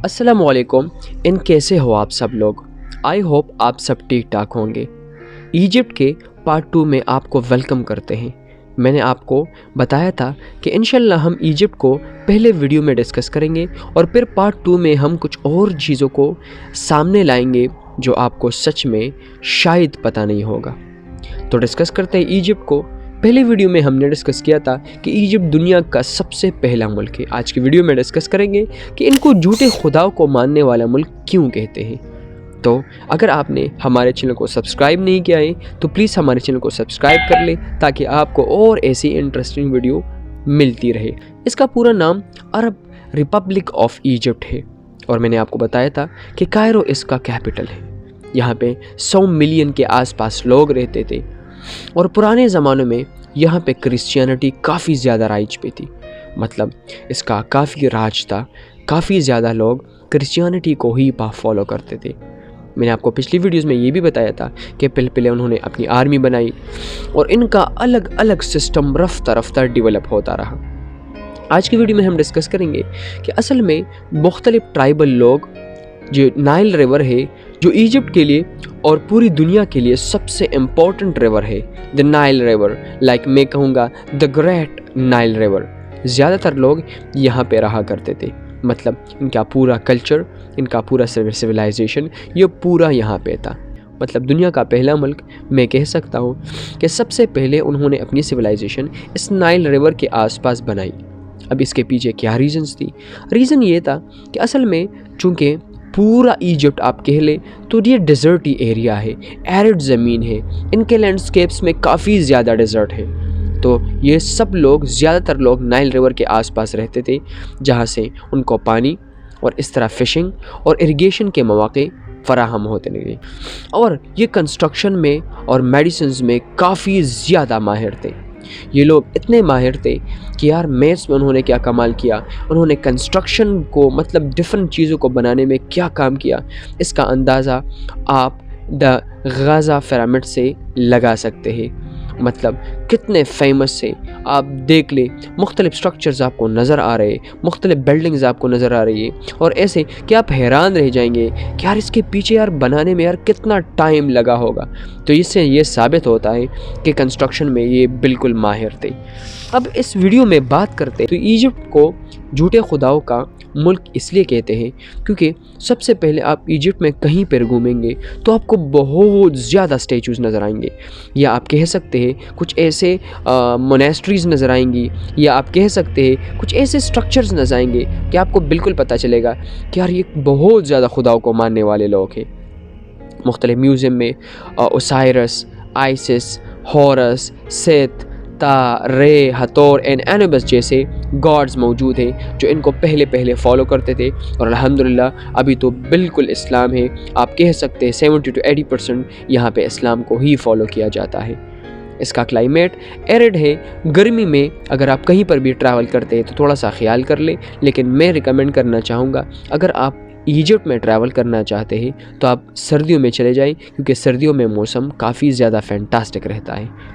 अस्सलाम वालेकुम। कैसे हो आप सब लोग? आई होप आप सब ठीक ठाक होंगे। इजिप्ट के पार्ट 2 में आपको वेलकम करते हैं। मैंने आपको बताया था कि इंशाल्लाह हम इजिप्ट को पहले वीडियो में डिस्कस करेंगे और फिर पार्ट 2 में हम कुछ और चीज़ों को सामने लाएंगे जो आपको सच में शायद पता नहीं होगा। तो डिस्कस करते हैं इजिप्ट को। पहले वीडियो में हमने डिस्कस किया था कि इजिप्ट दुनिया का सबसे पहला मुल्क है। आज की वीडियो में डिस्कस करेंगे कि इनको झूठे खुदाओं को मानने वाला मुल्क क्यों कहते हैं। तो अगर आपने हमारे चैनल को सब्सक्राइब नहीं किया है तो प्लीज़ हमारे चैनल को सब्सक्राइब कर ले ताकि आपको और ऐसी इंटरेस्टिंग वीडियो मिलती रहे। इसका पूरा नाम अरब रिपब्लिक ऑफ इजिप्ट है और मैंने आपको बताया था कि कायरो इसका कैपिटल है। यहाँ पे 100 मिलियन के आसपास लोग रहते थे और पुराने ज़मानों में यहाँ पे क्रिश्चियनिटी काफ़ी ज़्यादा राइज पे थी। मतलब इसका काफ़ी राज था, काफ़ी ज़्यादा लोग क्रिश्चियनिटी को ही फॉलो करते थे। मैंने आपको पिछली वीडियोस में ये भी बताया था कि पहले उन्होंने अपनी आर्मी बनाई और इनका अलग अलग सिस्टम रफ्ता डेवलप होता रहा। आज की वीडियो में हम डिस्कस करेंगे कि असल में मुख्तलिफ ट्राइबल लोग जो नाइल रिवर है जो इजिप्ट के लिए और पूरी दुनिया के लिए सबसे इम्पोर्टेंट रिवर है, द नाइल रिवर, लाइक मैं कहूँगा द ग्रेट नाइल रिवर। ज़्यादातर लोग यहाँ पे रहा करते थे। मतलब इनका पूरा कल्चर, इनका पूरा सिविलाइजेशन ये पूरा यहाँ पे था। मतलब दुनिया का पहला मुल्क मैं कह सकता हूँ कि सबसे पहले उन्होंने अपनी सिविलाइजेशन इस नाइल रिवर के आसपास बनाई। अब इसके पीछे क्या रीज़न्स थी? रीज़न ये था कि असल में चूँकि पूरा इजिप्ट आप कह ले तो ये डेजर्टी एरिया है, एरिड ज़मीन है, इनके लैंडस्केप्स में काफ़ी ज़्यादा डेजर्ट है। तो ये सब लोग, ज़्यादातर लोग नाइल रिवर के आसपास रहते थे जहाँ से उनको पानी और इस तरह फ़िशिंग और इरिगेशन के मौके फराहम होते लगे। और ये कंस्ट्रक्शन में और मेडिसिन्स में काफ़ी ज़्यादा माहिर थे। ये लोग इतने माहिर थे कि यार मैथ्स में उन्होंने क्या कमाल किया, उन्होंने कंस्ट्रक्शन को मतलब डिफरेंट चीज़ों को बनाने में क्या काम किया, इसका अंदाज़ा आप द गाज़ा पिरामिड से लगा सकते हैं। मतलब कितने फेमस से आप देख ले, मुख्तलिफ स्ट्रक्चर्स आपको नज़र आ रहे, मुख्तलिफ बिल्डिंग्स आपको नज़र आ रही है और ऐसे कि आप हैरान रह जाएंगे कि यार इसके पीछे यार बनाने में यार कितना टाइम लगा होगा। तो इससे ये साबित होता है कि कंस्ट्रक्शन में ये बिल्कुल माहिर थे। अब इस वीडियो में बात करते हैं तो इजिप्ट को झूठे खुदाओं का मुल्क इसलिए कहते हैं क्योंकि सबसे पहले आप इजिप्ट में कहीं पर घूमेंगे तो आपको बहुत ज़्यादा स्टैचूज़ नज़र आएंगे, या आप कह सकते हैं कुछ ऐसे मोनेस्ट्रीज़ नज़र आएंगी, या आप कह सकते हैं कुछ ऐसे स्ट्रक्चर्स नज़र आएंगे कि आपको बिल्कुल पता चलेगा कि यार ये बहुत ज़्यादा खुदाओं को मानने वाले लोग हैं। मुख्तलिफ म्यूज़ियम में ओसाइरस, आइसिस, हॉरस, सेथ, ता, रे, हथोर एंड एनुबस जैसे गॉड्स मौजूद हैं जो इनको पहले फॉलो करते थे। और अल्हम्दुलिल्लाह अभी तो बिल्कुल इस्लाम है, आप कह सकते हैं 70 to 80% यहाँ पे इस्लाम को ही फॉलो किया जाता है। इसका क्लाइमेट एरिड है। गर्मी में अगर आप कहीं पर भी ट्रैवल करते हैं तो थोड़ा सा ख्याल कर ले, लेकिन मैं रिकमेंड करना चाहूँगा अगर आप इजिप्ट में ट्रैवल करना चाहते हैं तो आप सर्दियों में चले जाएं क्योंकि सर्दियों में मौसम काफ़ी ज़्यादा फैंटास्टिक रहता है।